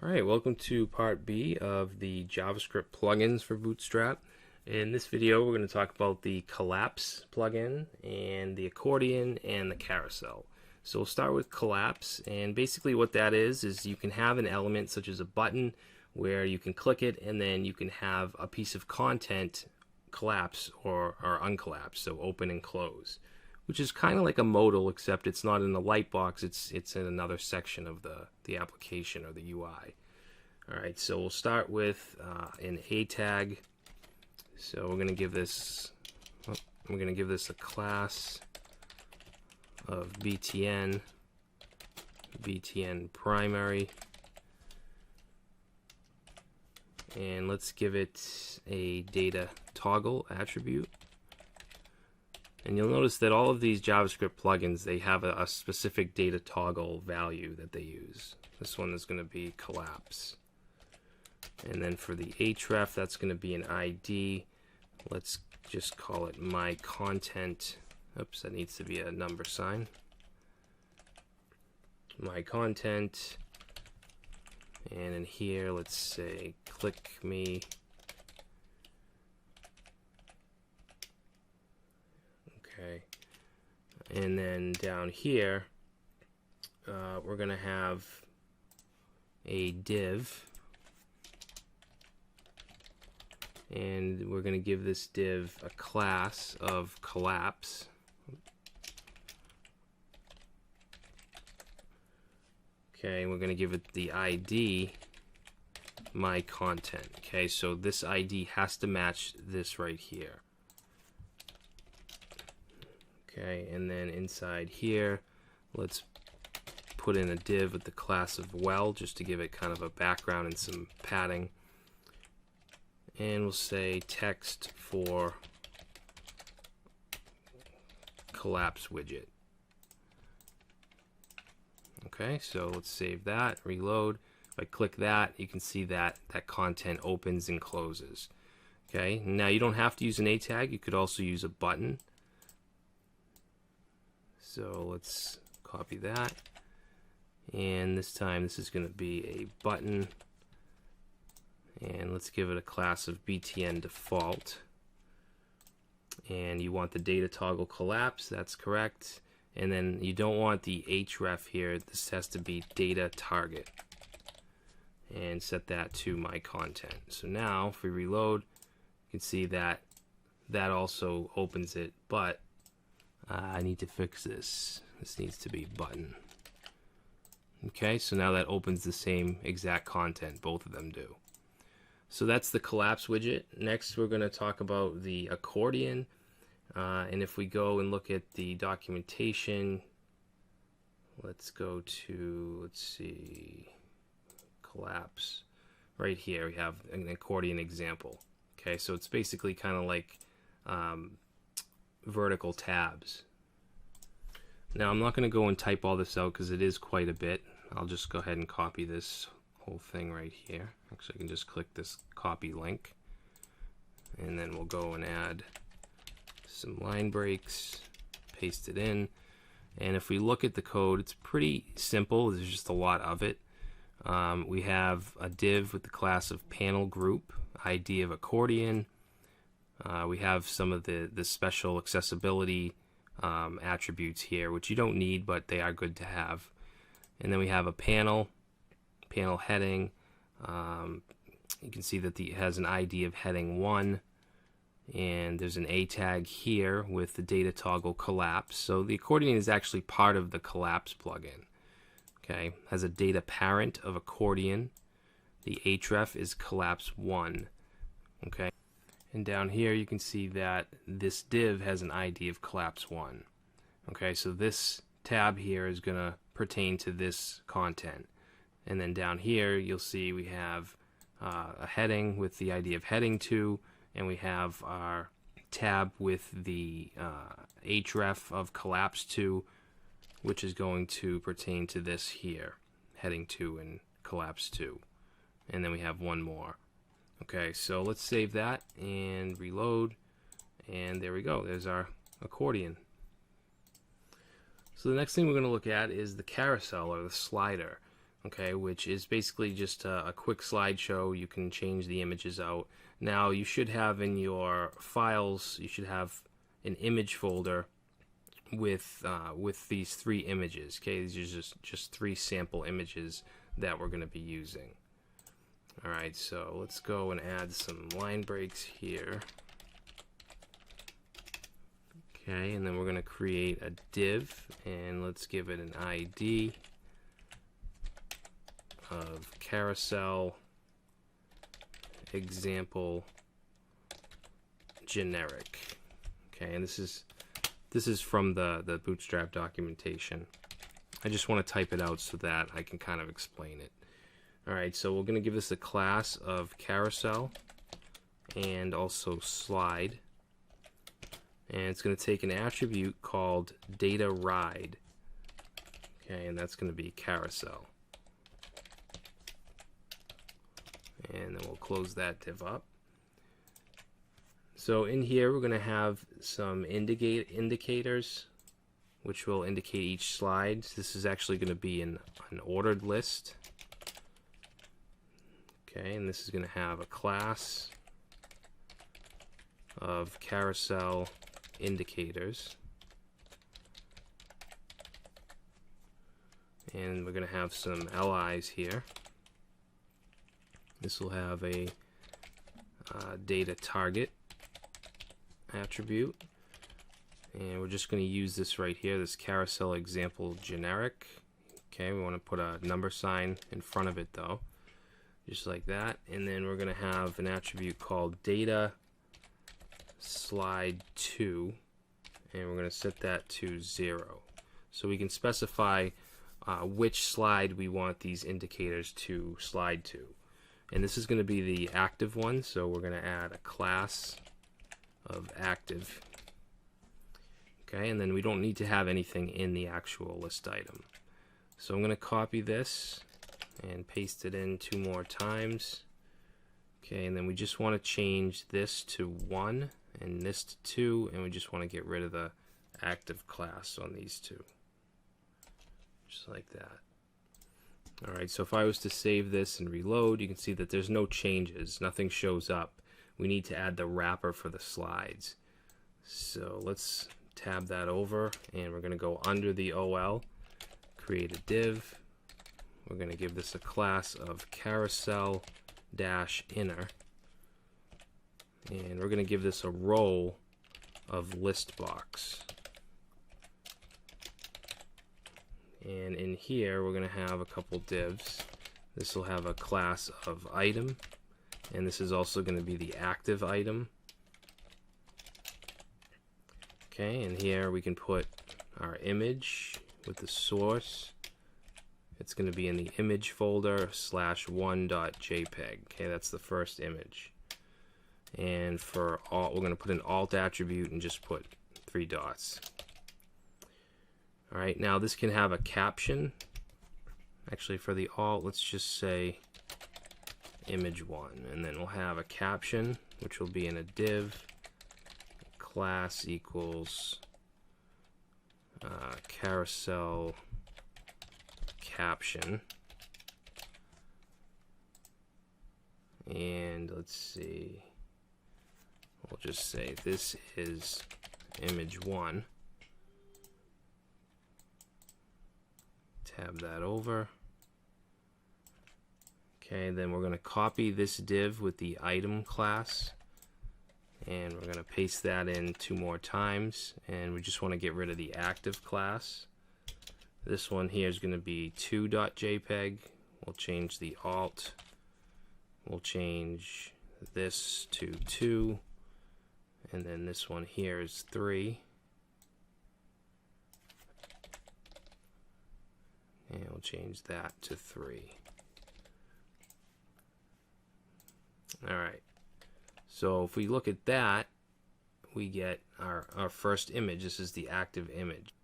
Alright, welcome to part B of the JavaScript plugins for Bootstrap. In this video we're going to talk about the Collapse plugin and the Accordion and the Carousel. So we'll start with Collapse, and basically what that is you can have an element such as a button where you can click it and then you can have a piece of content collapse or uncollapse, so open and close, which is kind of like a modal, except it's not in the lightbox, it's in another section of the application or the UI. Alright, so we'll start with an A tag. So we're going to give this a class of btn primary, and let's give it a data toggle attribute. And you'll notice that all of these JavaScript plugins, they have a specific data toggle value that they use. This one is going to be collapse. And then for the href, that's going to be an ID. Let's just call it my content. Oops, that needs to be a number sign. My content. And in here, let's say click me. Okay. And then down here, we're going to have a div. And we're going to give this div a class of collapse. Okay, and we're going to give it the ID my content. Okay, so this ID has to match this right here. Okay, and then inside here, let's put in a div with the class of well, just to give it kind of a background and some padding. And we'll say text for collapse widget. Okay, so let's save that, reload. If I click that, you can see that that content opens and closes. Okay, now you don't have to use an A tag, you could also use a button. So let's copy that. And this time this is going to be a button. And let's give it a class of btn default. And you want the data toggle collapse, that's correct. And then you don't want the href here, this has to be data target. And set that to my content. So now if we reload, you can see that that also opens it, but I need to fix this. This needs to be button. Okay, so now that opens the same exact content, both of them do. So that's the collapse widget. Next we're going to talk about the accordion, and if we go and look at the documentation, let's go to, let's see, collapse. Right here we have an accordion example. Okay, so it's basically kind of like vertical tabs. Now I'm not going to go and type all this out because it is quite a bit. I'll just go ahead and copy this whole thing right here. Actually, I can just click this copy link, and then we'll go and add some line breaks, paste it in, and if we look at the code, it's pretty simple. There's just a lot of it. We have a div with the class of panel group, ID of accordion. We have some of the special accessibility attributes here, which you don't need, but they are good to have. And then we have a panel heading. You can see that it has an ID of heading 1, and there's an A tag here with the data toggle collapse. So the accordion is actually part of the collapse plugin. Okay, has a data parent of accordion. The href is collapse 1. Okay, and down here you can see that this div has an ID of collapse 1. Okay, so this tab here is going to pertain to this content. And then down here you'll see we have a heading with the ID of heading 2, and we have our tab with the href of collapse 2, which is going to pertain to this here, heading 2 and collapse 2. And then we have one more. Okay, so let's save that and reload, and there we go, there's our accordion. So the next thing we're going to look at is the carousel, or the slider. okay, which is basically just a quick slideshow. You can change the images out. Now you should have in your files, you should have an image folder with these 3 images. Okay, these are just 3 sample images that we're going to be using. All right, so let's go and add some line breaks here. Okay, and then we're going to create a div, and let's give it an ID of carousel example generic. Okay, and this is from the Bootstrap documentation. I just want to type it out so that I can kind of explain it. Alright, so we're going to give this a class of carousel and also slide. And it's going to take an attribute called data ride. Okay, and that's going to be carousel. And then we'll close that div up. So in here we're going to have some indicators which will indicate each slide. This is actually going to be an ordered list. Okay, and this is going to have a class of carousel indicators. And we're going to have some LIs here. This will have a data target attribute, and we're just going to use this right here, this carousel example generic. Okay, we want to put a number sign in front of it though, just like that. And then we're going to have an attribute called data slide to, and we're going to set that to 0. So we can specify which slide we want these indicators to slide to. And this is going to be the active one, so we're going to add a class of active. Okay, and then we don't need to have anything in the actual list item. So I'm going to copy this and paste it in 2 more times. Okay, and then we just want to change this to 1 and this to 2, and we just want to get rid of the active class on these 2. Just like that. Alright, so if I was to save this and reload, you can see that there's no changes. Nothing shows up. We need to add the wrapper for the slides. So let's tab that over, and we're going to go under the OL, create a div. We're going to give this a class of carousel-inner, and we're going to give this a role of listbox. And in here we're going to have a couple divs. This will have a class of item, and this is also going to be the active item. Okay, and here we can put our image with the source. It's going to be in the image folder /1.jpg. Okay, that's the first image. And for alt, we're going to put an alt attribute and just put 3 dots. Alright, now this can have a caption. Actually, for the alt, let's just say image1, and then we'll have a caption, which will be in a div class equals carousel caption. And let's see, we'll just say this is image1. Tab that over. Okay, then we're going to copy this div with the item class, and we're going to paste that in 2 more times, and we just want to get rid of the active class. This one here is going to be 2.jpg. We'll change the alt. We'll change this to 2, and then this one here is 3. And we'll change that to 3. Alright, so if we look at that, we get our first image. This is the active image.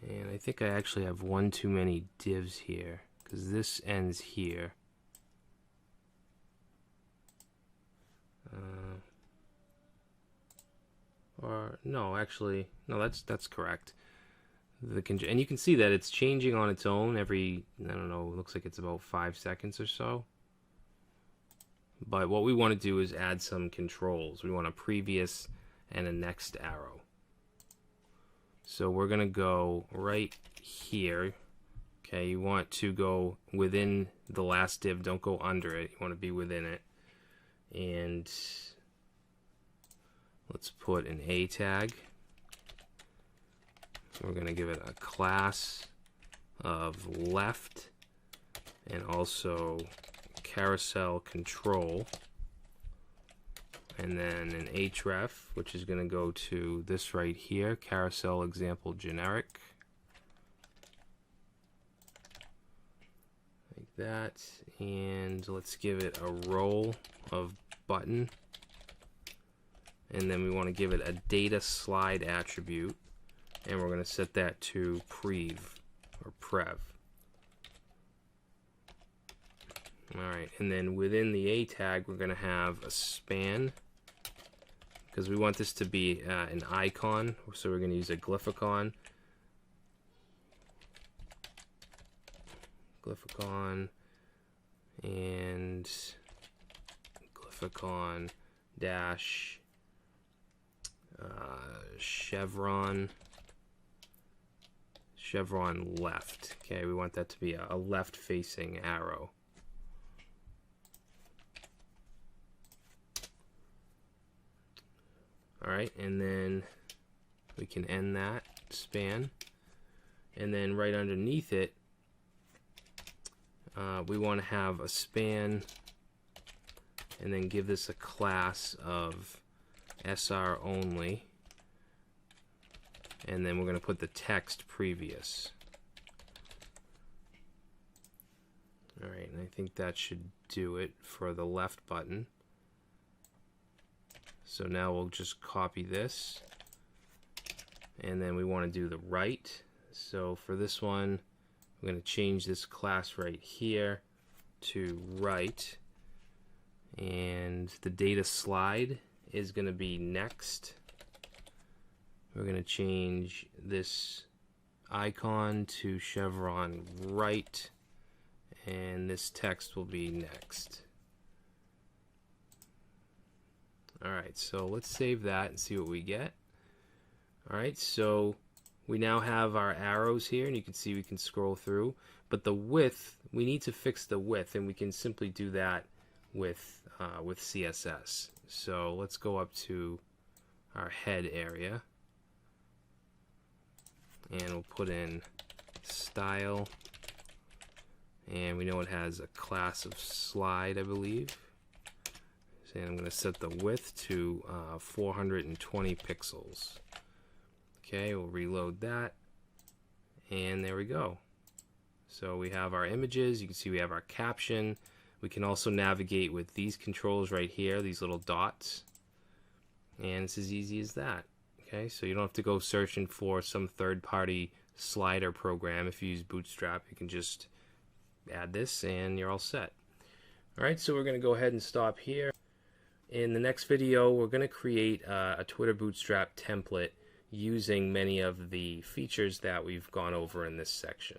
And I think I actually have one too many divs here, because this ends here. Or no, actually, no, that's correct. and you can see that it's changing on its own every, I don't know, it looks like it's about 5 seconds or so. But what we want to do is add some controls. We want a previous and a next arrow. So we're going to go right here. Okay, you want to go within the last div, don't go under it. You want to be within it. And let's put an A tag. We're going to give it a class of left and also carousel control, and then an href, which is going to go to this right here, carousel example generic, like that. And let's give it a role of button, and then we want to give it a data slide attribute, and we're going to set that to prev or prev. Alright, and then within the A tag we're going to have a span, because we want this to be an icon, so we're going to use a glyphicon. And glyphicon dash chevron left. Okay, we want that to be a left facing arrow. Alright, and then we can end that span, and then right underneath it we want to have a span, and then give this a class of SR only, and then we're going to put the text previous. Alright, and I think that should do it for the left button. So now we'll just copy this, and then we want to do the right. So for this one, we're going to change this class right here to right, and the data slide is going to be next. We're going to change this icon to chevron right, and this text will be next. Alright, so let's save that and see what we get. Alright, so we now have our arrows here, and you can see we can scroll through, but the width, we need to fix the width, and we can simply do that with CSS. So let's go up to our head area, and we'll put in style, and we know it has a class of slide, I believe. And I'm going to set the width to 420 pixels. Okay, we'll reload that, and there we go. So we have our images. You can see we have our caption. We can also navigate with these controls right here, these little dots, and it's as easy as that. Okay, so you don't have to go searching for some third-party slider program. If you use Bootstrap, you can just add this and you're all set. Alright, so we're going to go ahead and stop here. In the next video, we're going to create a Twitter Bootstrap template using many of the features that we've gone over in this section.